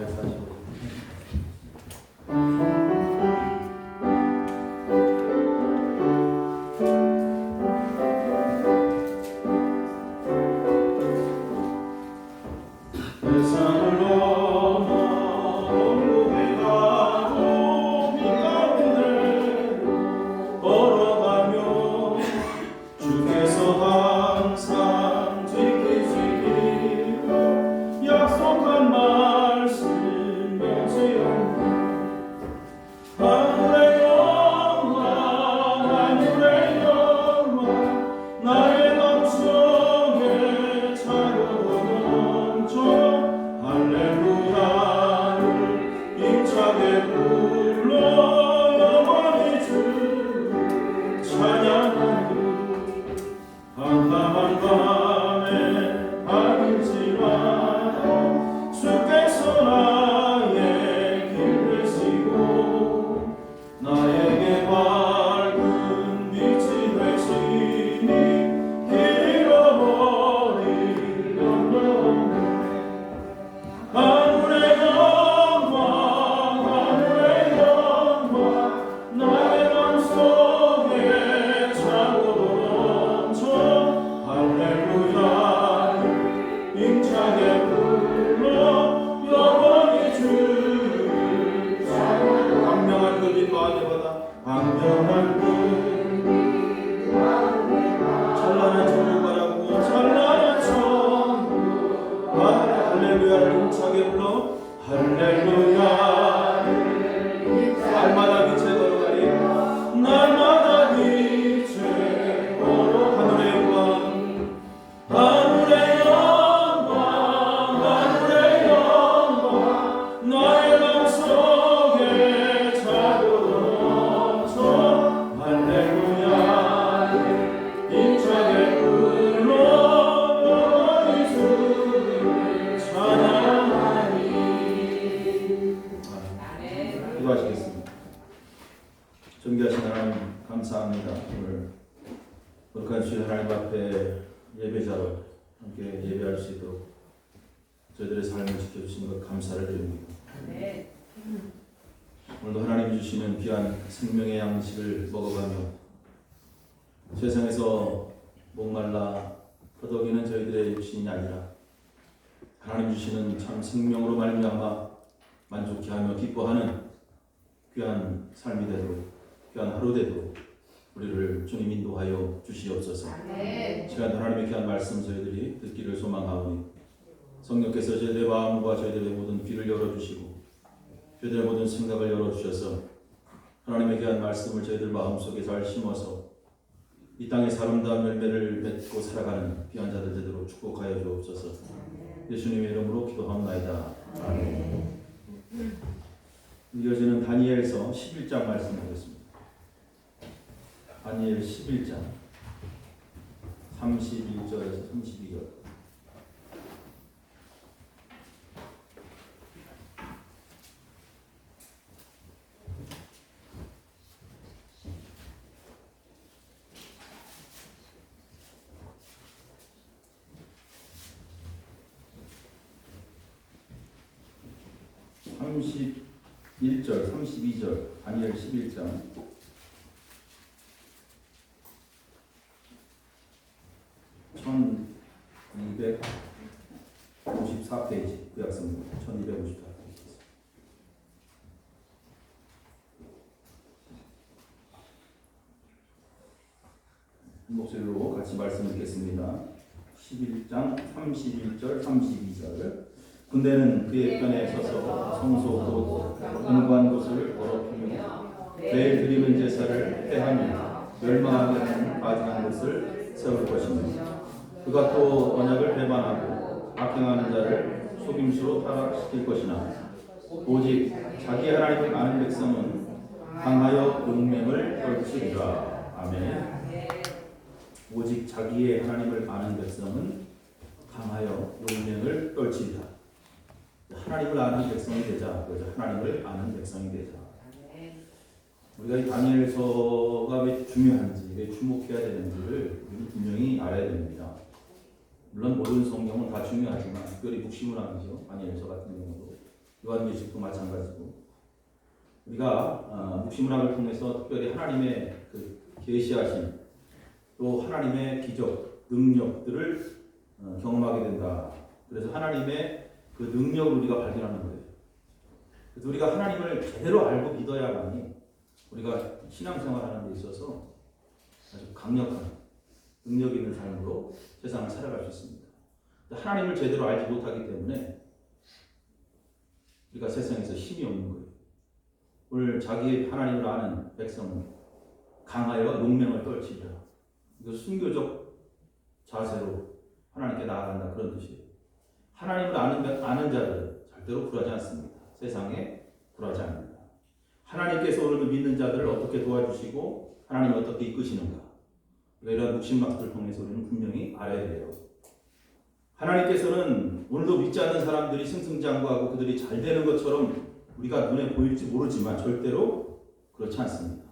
445쪽. 기도하시겠습니다. 존귀하신 하나님 감사합니다. 오늘 거룩한 주의 하나님 앞에 예배자로 함께 예배할 수 있도록 저희들의 삶을 지켜주신 것 감사를 드립니다. 네. 오늘도 하나님이 주시는 귀한 생명의 양식을 먹어가며 세상에서 목말라 허덕이는 저희들의 육신이 아니라 하나님 주시는 참 생명으로 말미암아 만족해하며 기뻐하는 귀한 삶이 되도록 귀한 하루 되도록 우리를 주님 인도하여 주시옵소서. 시간 하나님의 귀한 말씀 저희들이 듣기를 소망하오니 성령께서 저희들의 마음과 저희들의 모든 귀를 열어주시고 저희들의 모든 생각을 열어주셔서 하나님의 귀한 말씀을 저희들 마음속에 잘 심어서 이 땅에서 아름다운 열매를 맺고 살아가는 귀한 자들 되도록 축복하여 주옵소서. 예수님의 이름으로 기도합나이다. 아멘. 이어지는 다니엘서 11장 말씀 보겠습니다. 다니엘 11장 31절에서 32절. (31절) 32절 다니엘 11장 1254페이지 구약성경 1254페이지 목소리로 같이 말씀 듣겠습니다. 11장 31절 32절. 군대는 그의 편에 서서 성소 곧 공부한 곳을 더럽히며 매일 드리는 제사를 폐하며 멸망하게 하는 빠진한 곳을 세울 것입니다. 그가 또 언약을 배반하고 악행하는 자를 속임수로 타락시킬 것이나 오직 자기 하나님을 아는 백성은 강하여 용맹을 떨치리라. 아멘. 오직 자기의 하나님을 아는 백성은 강하여 용맹을 떨치리라. 하나님을 아는 백성이 되자. 하나님을 아는 백성이 되자. 우리가 이 다니엘서가 왜 중요한지, 왜 주목해야 되는지를 분명히 알아야 됩니다. 물론 모든 성경은 다 중요하지만 특별히 북시문학이죠. 다니엘서 같은 경우도 요한계시록도 마찬가지고 우리가 묵시문학을 통해서 특별히 하나님의 그 계시하신 또 하나님의 기적, 능력들을 경험하게 된다. 그래서 하나님의 그 능력을 우리가 발견하는 거예요. 그래서 우리가 하나님을 제대로 알고 믿어야만이 우리가 신앙생활하는 데 있어서 아주 강력한 능력 있는 삶으로 세상을 살아갈 수 있습니다. 하나님을 제대로 알지 못하기 때문에 우리가 세상에서 힘이 없는 거예요. 오늘 자기 하나님을 아는 백성은 강하여 용맹을 떨치리라. 이거 순교적 자세로 하나님께 나아간다 그런 뜻이에요. 하나님을 아는 자들은 절대로 굴하지 않습니다. 세상에 굴하지 않는다. 하나님께서 오늘도 믿는 자들을 어떻게 도와주시고 하나님 어떻게 이끄시는가. 이런 묵신막들을 통해서 우리는 분명히 알아야 돼요. 하나님께서는 오늘도 믿지 않는 사람들이 승승장구하고 그들이 잘 되는 것처럼 우리가 눈에 보일지 모르지만 절대로 그렇지 않습니다.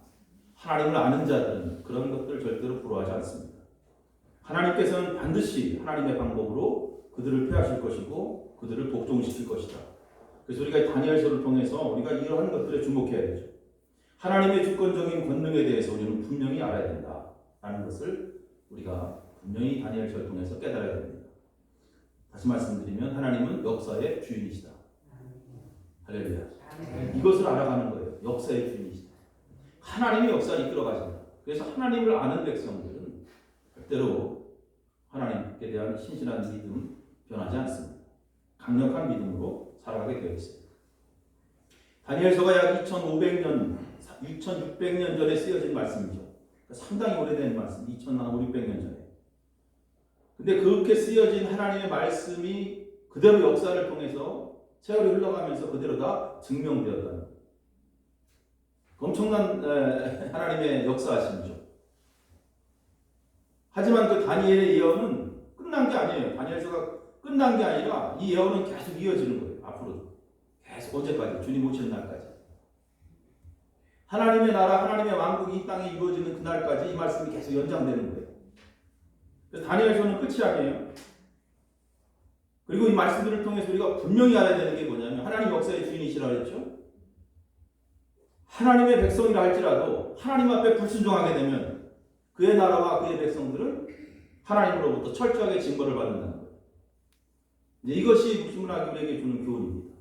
하나님을 아는 자들은 그런 것들을 절대로 부러워하지 않습니다. 하나님께서는 반드시 하나님의 방법으로 그들을 폐하실 것이고 그들을 복종시킬 것이다. 그래서 우리가 다니엘서를 통해서 우리가 이러한 것들에 주목해야 되죠. 하나님의 주권적인 권능에 대해서 우리는 분명히 알아야 된다라는 것을 우리가 분명히 다니엘서를 통해서 깨달아야 됩니다. 다시 말씀드리면 하나님은 역사의 주인이시다. 할렐루야. 이것을 알아가는 거예요. 역사의 주인이시다. 하나님이 역사를 이끌어 가신다. 그래서 하나님을 아는 백성들은 절대로 하나님께 대한 신실한 믿음 변하지 않습니다. 강력한 믿음으로 살아가게 되어 있어요. 다니엘서가 약 2500년, 2600년 전에 쓰여진 말씀이죠. 상당히 오래된 말씀, 2500년 전에. 근데 그렇게 쓰여진 하나님의 말씀이 그대로 역사를 통해서 세월이 흘러가면서 그대로 다 증명되었다는 거예요. 엄청난 하나님의 역사하심이죠. 하지만 그 다니엘의 예언은 끝난 게 아니에요. 다니엘서가 끝난 게 아니라 이 예언은 계속 이어지는 거예요. 앞으로도. 계속 언제까지? 주님 오시는 날까지. 하나님의 나라, 하나님의 왕국이 이 땅에 이루어지는 그날까지 이 말씀이 계속 연장되는 거예요. 그래서 다니엘서는 끝이 아니에요. 그리고 이 말씀들을 통해서 우리가 분명히 알아야 되는 게 뭐냐면 하나님 역사의 주인이시라 그랬죠. 하나님의 백성이라 할지라도 하나님 앞에 불순종하게 되면 그의 나라와 그의 백성들은 하나님으로부터 철저하게 징벌을 받는다는 거예요. 이것이 묵시문학이 우리에게 주는 교훈입니다.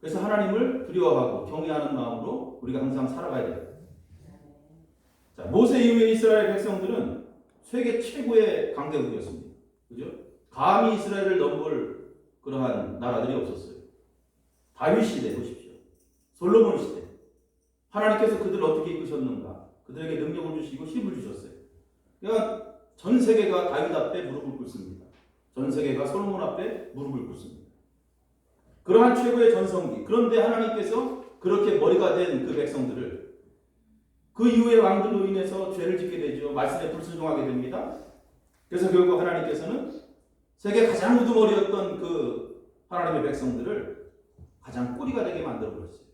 그래서 하나님을 두려워하고 경외하는 마음으로 우리가 항상 살아가야 돼요. 자, 모세 이후에 이스라엘 백성들은 세계 최고의 강대국이었습니다. 그죠? 감히 이스라엘을 넘볼 그러한 나라들이 없었어요. 다윗 시대 보십시오. 솔로몬 시대. 하나님께서 그들을 어떻게 이끄셨는가? 그들에게 능력을 주시고 힘을 주셨어요. 그러니까 전 세계가 다윗 앞에 무릎을 꿇습니다. 전 세계가 솔로몬 앞에 무릎을 꿇습니다. 그러한 최고의 전성기. 그런데 하나님께서 그렇게 머리가 된 그 백성들을 그 이후의 왕들로 인해서 죄를 짓게 되죠. 말씀에 불순종하게 됩니다. 그래서 결국 하나님께서는 세계 가장 우두머리였던 그 하나님의 백성들을 가장 꼬리가 되게 만들어 버렸어요.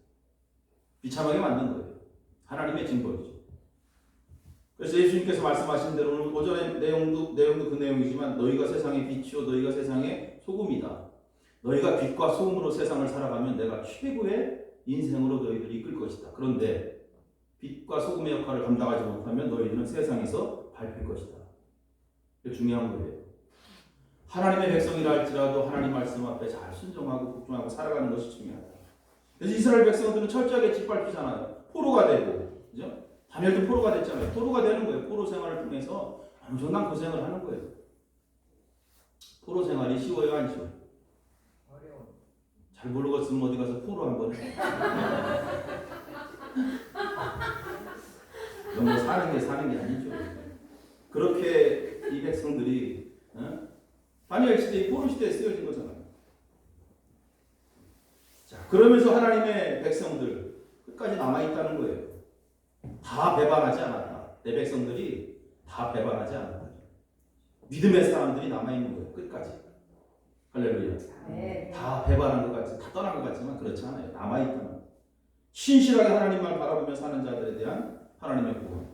비참하게 만든 거예요. 하나님의 징벌이죠. 그래서 예수님께서 말씀하신 대로 오늘 오전의 내용도 그 내용이지만 너희가 세상의 빛이요 너희가 세상의 소금이다. 너희가 빛과 소금으로 세상을 살아가면 내가 최고의 인생으로 너희들을 이끌 것이다. 그런데 빛과 소금의 역할을 감당하지 못하면 너희들은 세상에서 밟힐 것이다. 이게 중요한 거예요. 하나님의 백성이라 할지라도 하나님 말씀 앞에 잘 순종하고 복종하고 살아가는 것이 중요하다. 그래서 이스라엘 백성들은 철저하게 짓밟히잖아요. 포로가 되고, 그죠? 다니엘도 포로가 됐잖아요. 포로가 되는 거예요. 포로 생활을 통해서 엄청난 고생을 하는 거예요. 포로 생활이 쉬워요, 안 쉬워요? 어려워. 잘 모르겠으면 어디 가서 포로 한번 해. 너무 사는 게 아니죠. 그렇게 이 백성들이 다니엘 시대의 포로 시대에 쓰여진 거잖아요. 자, 그러면서 하나님의 백성들 끝까지 남아있다는 거예요. 다 배반하지 않았다. 내 백성들이 다 배반하지 않았다. 믿음의 사람들이 남아있는 거예요. 끝까지. 할렐루야. 네. 다 배반한 것 같지, 다 떠난 것 같지만 그렇지 않아요. 남아있다는 거예요. 신실하게 하나님만 바라보며 사는 자들에 대한 하나님의 구원.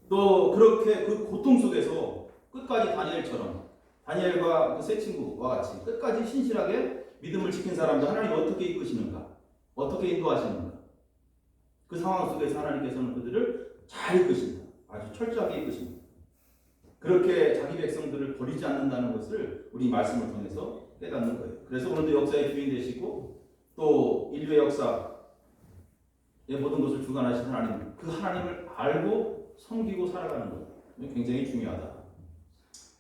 또 그렇게 그 고통 속에서 끝까지 다니엘처럼 다니엘과 그 세 친구와 같이 끝까지 신실하게 믿음을 지킨 사람들 하나님 어떻게 이끄시는가? 어떻게 인도하시는가? 그 상황 속에서 하나님께서는 그들을 잘 이끄신다. 아주 철저하게 이끄십니다. 그렇게 자기 백성들을 버리지 않는다는 것을 우리 말씀을 통해서 깨닫는 거예요. 그래서 오늘도 역사의 주인 되시고 또 인류의 역사의 모든 것을 주관하신 하나님, 그 하나님을 알고 섬기고 살아가는 것 굉장히 중요하다.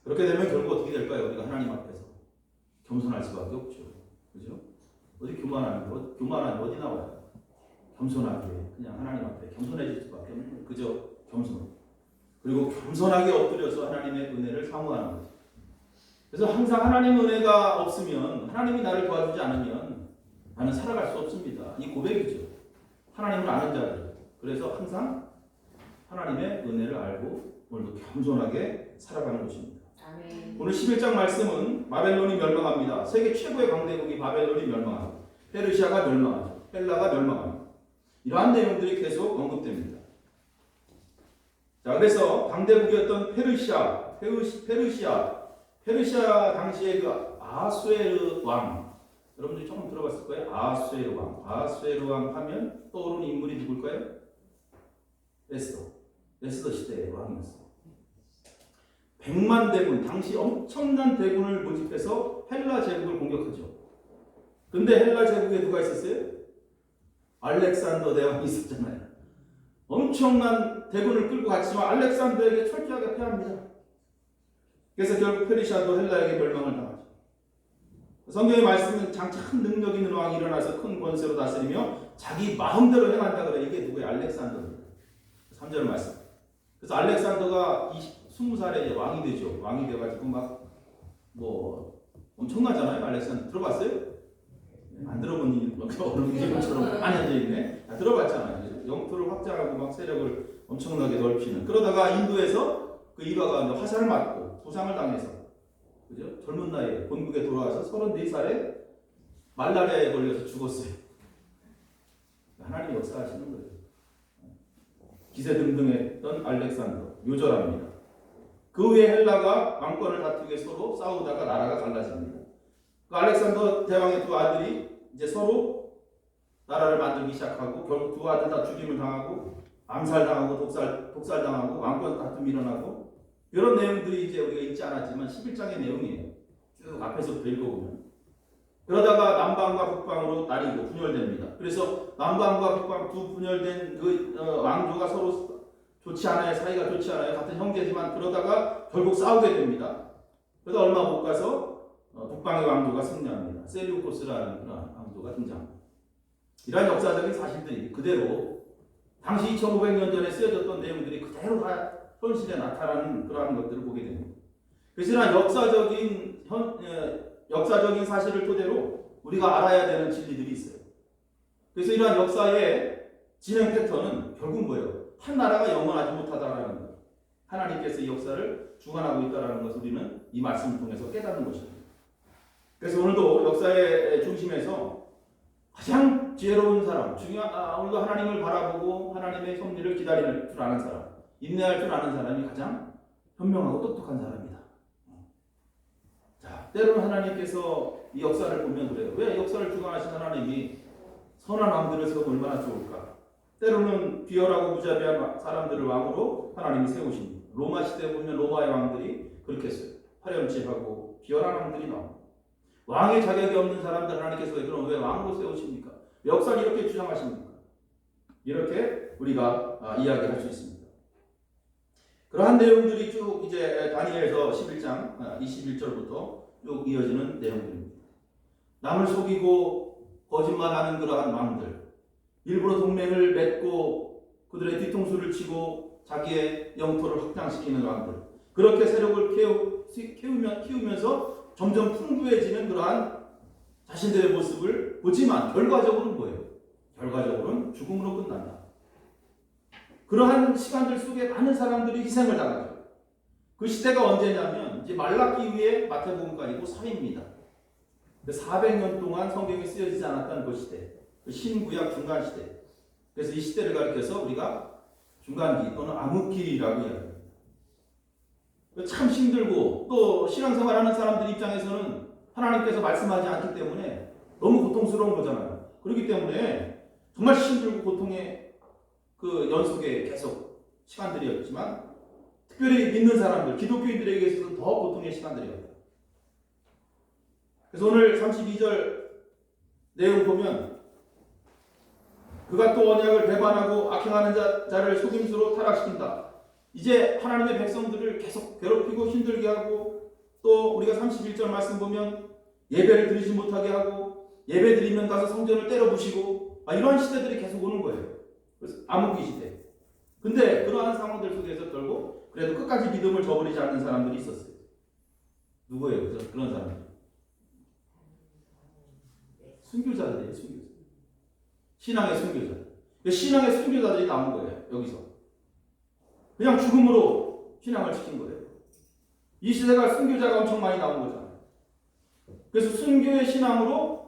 그렇게 되면 결국 어떻게 될까요? 우리가 하나님 앞에서 겸손할 수밖에 없죠. 그죠? 어디 교만하면 어디 나와요? 겸손하게 그냥 하나님 앞에 겸손해질 수밖에 없는 거예요. 그저 겸손. 그리고 겸손하게 엎드려서 하나님의 은혜를 사모하는 거죠. 그래서 항상 하나님의 은혜가 없으면, 하나님이 나를 도와주지 않으면 나는 살아갈 수 없습니다. 이 고백이죠. 하나님을 아는 자들. 그래서 항상 하나님의 은혜를 알고 오늘도 겸손하게 살아가는 것입니다. 아멘. 오늘 11장 말씀은 바벨론이 멸망합니다. 세계 최고의 강대국이 바벨론이 멸망합니다. 페르시아가 멸망하죠. 헬라가 멸망합니다. 이러한 내용들이 계속 언급됩니다. 자, 그래서 강대국이었던 페르시아 당시의 그 아수에르 왕, 여러분들이 조금 들어봤을 거예요. 아수에르 왕 하면 떠오르는 인물이 누굴까요? 에스더 시대의 왕이었어요. 100만 대군, 당시 엄청난 대군을 모집해서 헬라 제국을 공격하죠. 근데 헬라 제국에 누가 있었어요? 알렉산더 대왕이 있었잖아요. 엄청난 대군을 끌고 갔지만 알렉산더에게 철저하게 패합니다. 그래서 결국 페르시아도 헬라에게 멸망을 당하죠. 성경의 말씀은 장차 큰 능력 있는 왕이 일어나서 큰 권세로 다스리며 자기 마음대로 행한다 그래. 이게 누구예요? 알렉산더입니다. 3절 말씀. 그래서 알렉산더가 20살에 왕이 되죠. 왕이 돼가지고 뭐 엄청나잖아요. 알렉산더 들어봤어요? 안 들어본 일처럼 많이 앉아있네. 들어봤잖아요. 영토를 확장하고 막 세력을 엄청나게 넓히는. 그러다가 인도에서 그 일화가 화살을 맞고 부상을 당해서, 그죠? 젊은 나이에 본국에 돌아와서 34살에 말라리아에 걸려서 죽었어요. 하나님이 역사하시는 거예요. 기세등등했던 알렉산더 요절합니다. 그 후에 헬라가 왕권을 다투게 서로 싸우다가 나라가 갈라집니다. 그 알렉산더 대왕의 두 아들이 이제 서로 나라를 만들기 시작하고 결국 두 아들 다 죽임을 당하고 암살당하고 독살당하고 왕권 다툼이 일어나고, 이런 내용들이 이제 우리가 읽지 않았지만 11장의 내용이에요. 쭉 앞에서부터 읽어보면. 그러다가 남방과 북방으로 나뉘고 분열됩니다. 그래서 남방과 북방 두 분열된 그 왕조가 서로 좋지 않아요. 사이가 좋지 않아요. 같은 형제지만 그러다가 결국 싸우게 됩니다. 그래서 얼마 못 가서 북방의 왕조가 승리합니다. 셀류코스라는 그런 왕조가 등장합니다. 이러한 역사적인 사실들이 그대로 당시 2500년 전에 쓰여졌던 내용들이 그대로 다 현실에 나타나는 그러한 것들을 보게 됩니다. 그래서 이러한 역사적인 사실을 토대로 우리가 알아야 되는 진리들이 있어요. 그래서 이러한 역사의 진행 패턴은 결국 뭐예요? 한 나라가 영원하지 못하다라는 거예요. 하나님께서 이 역사를 주관하고 있다는 것을 우리는 이 말씀을 통해서 깨닫는 것입니다. 그래서 오늘도 역사의 중심에서 가장 지혜로운 사람, 우리가 하나님을 바라보고 하나님의 섭리를 기다릴 줄 아는 사람, 인내할 줄 아는 사람이 가장 현명하고 똑똑한 사람이다. 자, 때로는 하나님께서 이 역사를 보면 그래요. 왜 역사를 주관하신 하나님이 선한 왕들을 세우면 얼마나 좋을까? 때로는 비열하고 무자비한 사람들을 왕으로 하나님이 세우십니다. 로마 시대에 보면 로마의 왕들이 그렇게 했어요. 파렴치하고 비열한 왕들이 나옵니다. 왕의 자격이 없는 사람들 하나님께서 그럼 왜 왕으로 세우십니까? 역사를 이렇게 주장하십니까? 이렇게 우리가 이야기할 수 있습니다. 그러한 내용들이 쭉 이제 다니엘서 11장 21절부터 쭉 이어지는 내용들입니다. 남을 속이고 거짓말하는 그러한 왕들, 일부러 동맹을 맺고 그들의 뒤통수를 치고 자기의 영토를 확장시키는 왕들, 그렇게 세력을 키우면서 점점 풍부해지는 그러한 자신들의 모습을 보지만 결과적으로는 뭐예요? 결과적으로는 죽음으로 끝난다. 그러한 시간들 속에 많은 사람들이 희생을 당하죠. 그 시대가 언제냐면 이제 말라기 이후에 마태복음까지고 사이입니다. 400년 동안 성경이 쓰여지지 않았던 그 시대, 그 신구약 중간 시대. 그래서 이 시대를 가리켜서 우리가 중간기 또는 암흑기라고 이야기합니다. 참 힘들고 또 신앙생활하는 사람들 입장에서는 하나님께서 말씀하지 않기 때문에 너무 고통스러운 거잖아요. 그렇기 때문에 정말 힘들고 고통의 그 연속에 계속 시간들이었지만 특별히 믿는 사람들, 기독교인들에게 있어서 더 고통의 시간들이었다. 그래서 오늘 32절 내용 보면 그가 또 언약을 배반하고 악행하는 자를 속임수로 타락시킨다. 이제 하나님의 백성들을 계속 괴롭히고 힘들게 하고 또 우리가 31절 말씀 보면 예배를 드리지 못하게 하고 예배 드리면 가서 성전을 때려 부시고 이런 시대들이 계속 오는 거예요. 그래서 암흑기 시대. 근데 그러한 상황들 속에서 결국 그래도 끝까지 믿음을 저버리지 않는 사람들이 있었어요. 누구예요? 그런 사람들? 순교자들이에요. 순교자. 신앙의 순교자. 신앙의 순교자들이 나온 거예요. 여기서. 그냥 죽음으로 신앙을 지킨 거예요. 이 시대가 순교자가 엄청 많이 나온 거잖아요. 그래서 순교의 신앙으로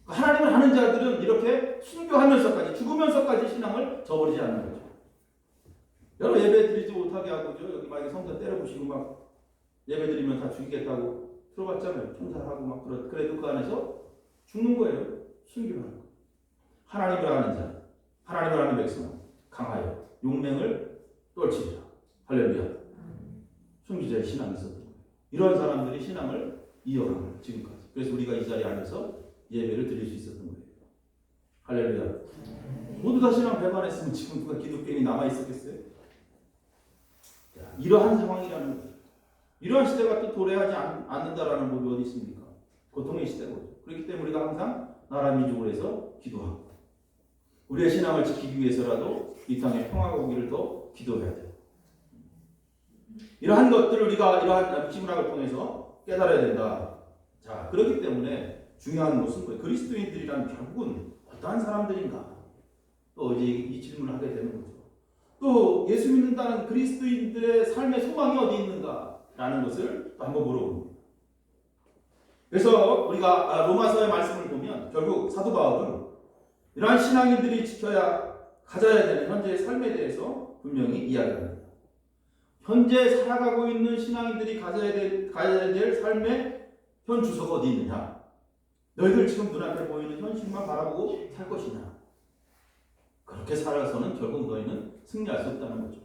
하나님을 아는 자들은 이렇게 순교하면서까지 죽으면서까지 신앙을 저버리지 않는 거죠. 여러 예배 드리지 못하게 하고 여기 만약에 성전 때려부시고 막 예배 드리면 다 죽이겠다고 들어봤잖아요. 총살하고 막 그래도 그 안에서 죽는 거예요. 순교하는 거. 하나님을 아는 자, 하나님을 아는 백성 강하여 용맹을 떨치리라. 할렐루야. 순교자의 신앙이 있었던 거예요. 이런 사람들이 신앙을 이어간 거예요. 지금까지. 그래서 우리가 이 자리에 앉아서 예배를 드릴 수 있었던 거예요. 할렐루야. 모두 다 신앙 배반했으면 지금 누가 기독교인이 남아있었겠어요? 이러한 상황이라는 거예요. 이러한 시대가 또 도래하지 않는다라는 법이 어디 있습니까? 고통의 시대거든요. 그렇기 때문에 우리가 항상 나라 민족을 위해서 기도하고 우리의 신앙을 지키기 위해서라도 이 땅에 평화가 오기를 더 기도해야 돼요. 이러한 것들을 우리가 이러한 지문학을 통해서 깨달아야 된다. 자, 그렇기 때문에 중요한 것은 뭐예요? 그리스도인들이란 결국은 어떠한 사람들인가? 또 이제 이 질문을 하게 되는 거죠. 또 예수 믿는다는 그리스도인들의 삶의 소망이 어디 있는가라는 것을 또 한번 물어봅니다. 그래서 우리가 로마서의 말씀을 보면 결국 사도 바울은 이러한 신앙인들이 가져야 되는 현재의 삶에 대해서 분명히 이야기합니다. 현재 살아가고 있는 신앙인들이 가져야 될 삶의 현 주소가 어디 있느냐? 너희들 지금 눈앞에 보이는 현실만 바라보고 살 것이냐? 그렇게 살아서는 결국 너희는 승리할 수 없다는 거죠.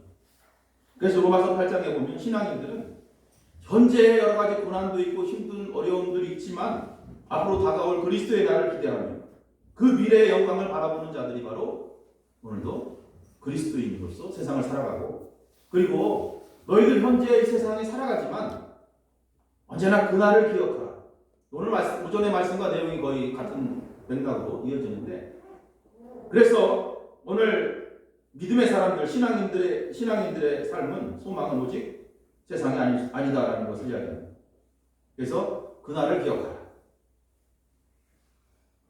그래서 로마서 8장에 보면 신앙인들은 현재의 여러 가지 고난도 있고 힘든 어려움들이 있지만 앞으로 다가올 그리스도의 날을 기대하며 그 미래의 영광을 바라보는 자들이 바로 오늘도 그리스도인으로서 세상을 살아가고 그리고 너희들 현재의 세상에 살아가지만 언제나 그날을 기억하라. 오늘 오전의 말씀과 내용이 거의 같은 맥락으로 이어지는데 그래서 오늘 믿음의 사람들, 신앙인들의 삶은 소망은 오직 세상이 아니다라는 것을 이야기합니다. 그래서 그날을 기억하라.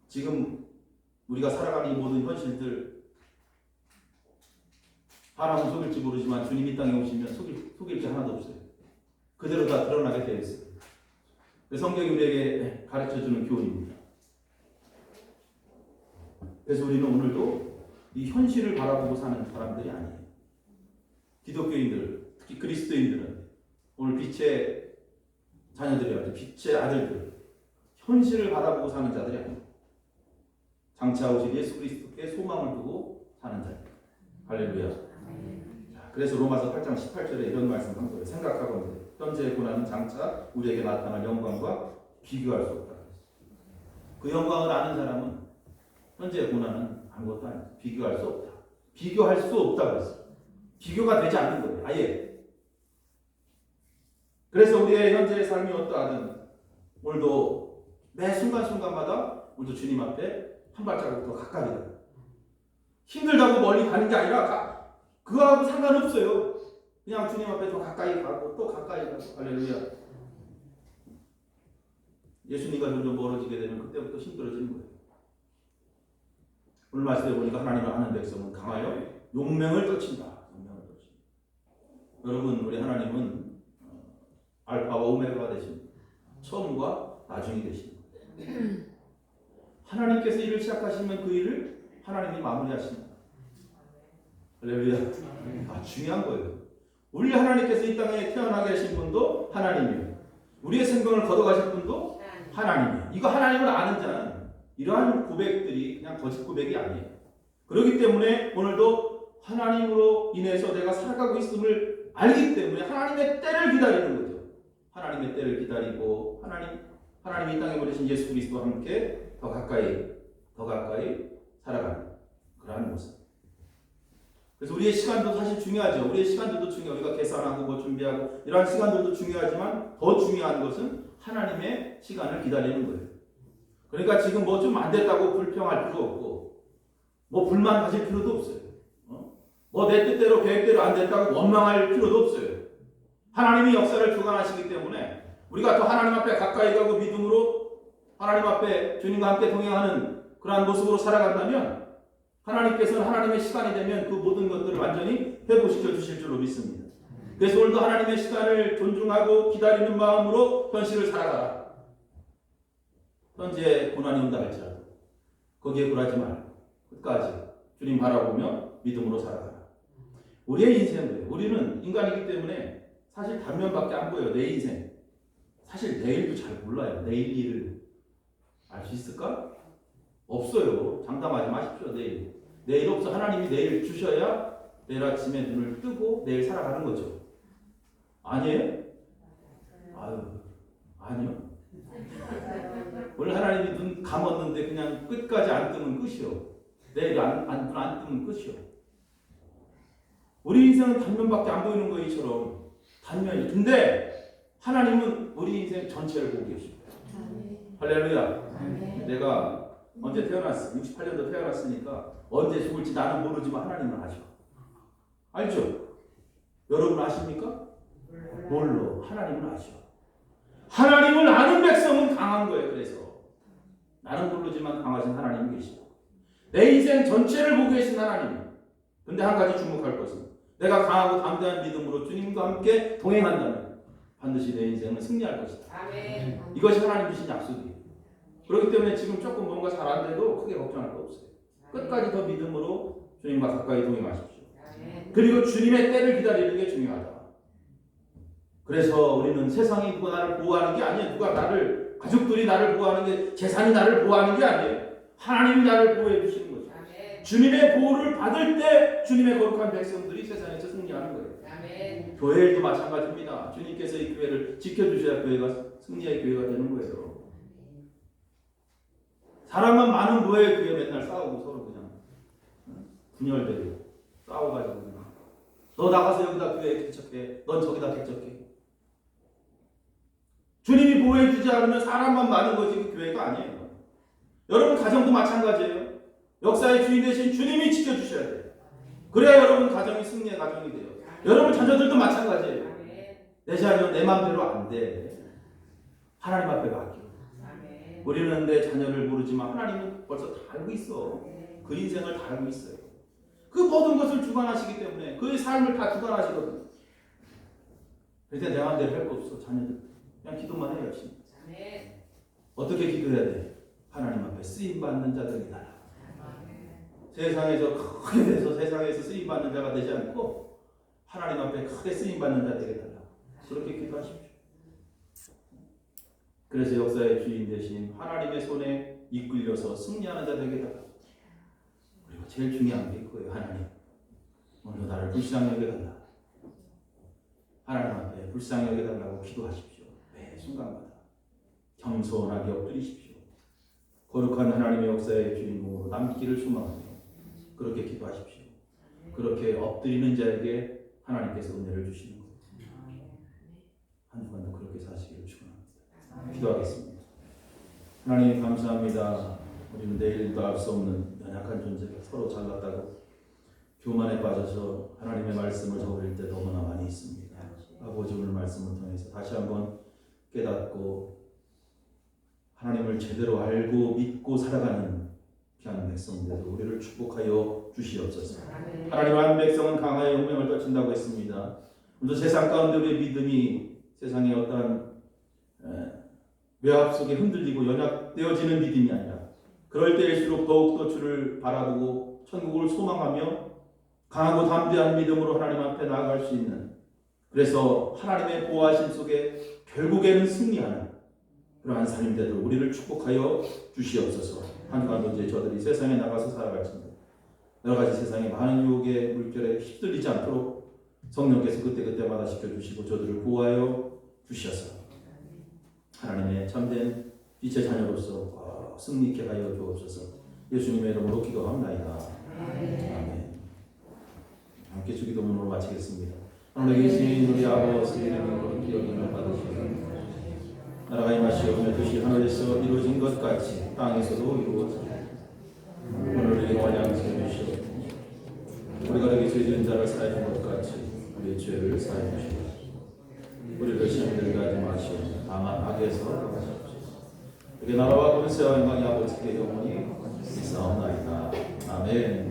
지금 우리가 살아가는 이 모든 현실들 사람은 속일지 모르지만 주님 이 땅에 오시면 속일 게 하나도 없어요. 그대로 다 드러나게 되어 있어요. 성경이 우리에게 가르쳐주는 교훈입니다. 그래서 우리는 오늘도 이 현실을 바라보고 사는 사람들이 아니에요. 기독교인들, 특히 그리스도인들은 오늘 빛의 자녀들이라도 빛의 아들들, 현실을 바라보고 사는 자들이 아니에요. 장차 오실 예수 그리스도께 소망을 두고 사는 자입니다. 할렐루야. 자, 그래서 로마서 8장 18절에 이런 말씀한 거예요. 생각하건대 현재의 고난은 장차 우리에게 나타날 영광과 비교할 수 없다. 그 영광을 아는 사람은 현재의 고난은 아무것도 아니다. 비교할 수 없다. 비교할 수 없다고 했어요. 비교가 되지 않는 거예요. 아예. 그래서 우리의 현재의 삶이 어떠하든 오늘도 매 순간순간마다 오늘도 주님 앞에 한 발자국 더 가까이 가요. 힘들다고 멀리 가는 게 아니라 그거하고 상관없어요. 그냥 주님 앞에 더 가까이 가고 또 가까이 가고 할렐루야. 예수님과 점점 멀어지게 되면 그때부터 힘들어지는 거예요. 오늘 말씀에 보니까 하나님을 아는 백성은 강하여 용맹을 떨친다. 용맹을 떨친다. 여러분 우리 하나님은 알파와 오메가가 되십니다. 처음과 나중이 되십니다. 하나님께서 일을 시작하시면 그 일을 하나님이 마무리하십니다. 할렐루야. 중요한 거예요. 우리 하나님께서 이 땅에 태어나게 하신 분도 하나님이에요. 우리의 생명을 걷어가실 분도 하나님이에요. 이거 하나님을 아는 자는 이러한 고백들이 그냥 거짓 고백이 아니에요. 그렇기 때문에 오늘도 하나님으로 인해서 내가 살아가고 있음을 알기 때문에 하나님의 때를 기다리는 거죠. 하나님의 때를 기다리고 하나님이 이 땅에 보내신 예수 그리스도와 함께 더 가까이 살아가는 그러한 모습. 그래서 우리의 시간도 사실 중요하죠. 우리의 시간들도 중요해요. 우리가 계산하고 뭐 준비하고 이러한 시간들도 중요하지만 더 중요한 것은 하나님의 시간을 기다리는 거예요. 그러니까 지금 뭐 좀 안 됐다고 불평할 필요 없고 뭐 불만 가질 필요도 없어요. 뭐 내 뜻대로 계획대로 안 됐다고 원망할 필요도 없어요. 하나님이 역사를 주관하시기 때문에 우리가 더 하나님 앞에 가까이 가고 믿음으로 하나님 앞에 주님과 함께 동행하는 그러한 모습으로 살아간다면 하나님께서는 하나님의 시간이 되면 그 모든 것들을 완전히 회복시켜 주실 줄로 믿습니다. 그래서 오늘도 하나님의 시간을 존중하고 기다리는 마음으로 현실을 살아가라. 현재 고난이 온다 할지라도 거기에 굴하지 말고 끝까지 주님 바라보며 믿음으로 살아가라. 우리의 인생은 우리는 인간이기 때문에 사실 단면밖에 안 보여요. 내 인생. 사실 내일도 잘 몰라요. 내일 일을 알 수 있을까? 없어요. 장담하지 마십시오. 내일 없어. 하나님이 내일 주셔야 내일 아침에 눈을 뜨고 내일 살아가는 거죠. 아니에요? 아니요. 원래 하나님이 눈 감았는데 그냥 끝까지 안 뜨면 끝이요. 내일 안 뜨면 끝이요. 우리 인생은 단면밖에 안 보이는 거이처럼 단면이. 근데 하나님은 우리 인생 전체를 보고 계십니다. 할렐루야. 내가 언제 태어났어? 68년도 태어났으니까 언제 죽을지 나는 모르지만 하나님은 아셔. 알죠? 여러분 아십니까? 몰라. 하나님은 아셔. 하나님을 아는 백성은 강한 거예요. 그래서 나는 모르지만 강하신 하나님이 계시고 내 인생 전체를 보고 계신 하나님. 근데 한 가지 주목할 것은 내가 강하고 담대한 믿음으로 주님과 함께 동행한다면 반드시 내 인생은 승리할 것이다. 아멘. 이것이 하나님 주신 약속이에요. 그렇기 때문에 지금 조금 뭔가 잘 안 돼도 크게 걱정할 거 없어요. 끝까지 더 믿음으로 주님과 가까이 동행하십시오. 그리고 주님의 때를 기다리는 게 중요하다. 그래서 우리는 세상이 누가 나를 보호하는 게 아니에요. 가족들이 나를 보호하는 게, 재산이 나를 보호하는 게 아니에요. 하나님이 나를 보호해 주시는 거죠. 주님의 보호를 받을 때 주님의 거룩한 백성들이 세상에서 승리하는 거예요. 교회도 마찬가지입니다. 주님께서 이 교회를 지켜주셔야 교회가 승리의 교회가 되는 거예요. 사람만 많은 교회 맨날 싸우고 서로 그냥 분열되고 싸워가지고 그냥 너 나가서 여기다 교회 개척해, 넌 저기다 개척해. 주님이 보호해주지 않으면 사람만 많은 거지 그 교회가 아니에요. 여러분 가정도 마찬가지예요. 역사의 주인 되신 주님이 지켜주셔야 돼요. 그래야 여러분 가정이 승리의 가정이 돼요. 여러분 자녀들도 마찬가지예요. 내 자녀 내 마음대로 안 돼. 하나님 앞에 맡겨. 우리는 내 자녀를 모르지만 하나님은 벌써 다 알고 있어. 그 인생을 다 알고 있어요. 그 모든 것을 주관하시기 때문에 그의 삶을 다 주관하시거든요. 그래서 내 마음대로 할 거 없어. 자녀들 그냥 기도만 해 열심히. 어떻게 기도해야 돼? 하나님 앞에 쓰임받는 자들이 달라. 세상에서 크게 돼서 세상에서 쓰임받는 자가 되지 않고 하나님 앞에 크게 쓰임받는 자 되게 달라. 그렇게 기도하십시오. 그래서 역사의 주인 되신 하나님의 손에 이끌려서 승리하는 자 되게 달라. 그리고 제일 중요한 게 이거예요. 하나님 오늘 나를 불쌍히 여겨달라. 하나님 앞에 불쌍히 여겨달라고 기도하십시오. 매 순간마다 겸손하게 엎드리십시오. 거룩한 하나님의 역사의 주인공으로 남기를 소망하며 그렇게 기도하십시오. 그렇게 엎드리는 자에게 하나님께서 은혜를 주시는 거예요. 한 주간도 그렇게 사시기를 축원합니다. 기도하겠습니다. 하나님 감사합니다. 우리는 내일도 알 수 없는 연약한 존재가 서로 잘났다고 교만에 빠져서 하나님의 말씀을 적을 때 너무나 많이 있습니다. 아버지 오늘 말씀을 통해서 다시 한번 깨닫고 하나님을 제대로 알고 믿고 살아가는 귀한 백성들 우리를 축복하여 주시옵소서. 하나님 한 백성은 강하여 용맹을 떨친다고 했습니다. 오늘도 세상 가운데 우리의 믿음이 세상의 어떠한 외압 속에 흔들리고 연약되어지는 믿음이 아니라 그럴 때일수록 더욱더 주를 바라보고 천국을 소망하며 강하고 담대한 믿음으로 하나님 앞에 나아갈 수 있는, 그래서 하나님의 보호하심 속에 결국에는 승리하는 그러한 삶대로 우리를 축복하여 주시옵소서. 한 주간도 이제 저들이 세상에 나가서 살아갈지니 여러 가지 세상의 많은 유혹의 물결에 휩쓸리지 않도록 성령께서 그때그때마다 지켜주시고 저들을 구하여 주셔서 하나님의 참된 빛의 자녀로서 승리케 하여 주옵소서. 예수님의 이름으로 기도합나이다. 아멘. 함께 주기도문으로 마치겠습니다. 하늘에 계신 우리 아버지 이름으로 기억을 받으시옵소서. 나라가 임하시오며 뜻이 하늘에서 이루어진 것 같이 땅에서도 이루어지게 오늘 우리에게 원량하시옵소서. 우리가 너에게 죄지은 자를 사해 준 것 같이 우리의 죄를 사해 주시옵소서. 우리를 시험에 들게 하지 마시옵소서. 다만 악에서 구하시옵소서. 우리 나라와 권세와 영광이 아버지께 영원히 있사옵나이다. 아멘.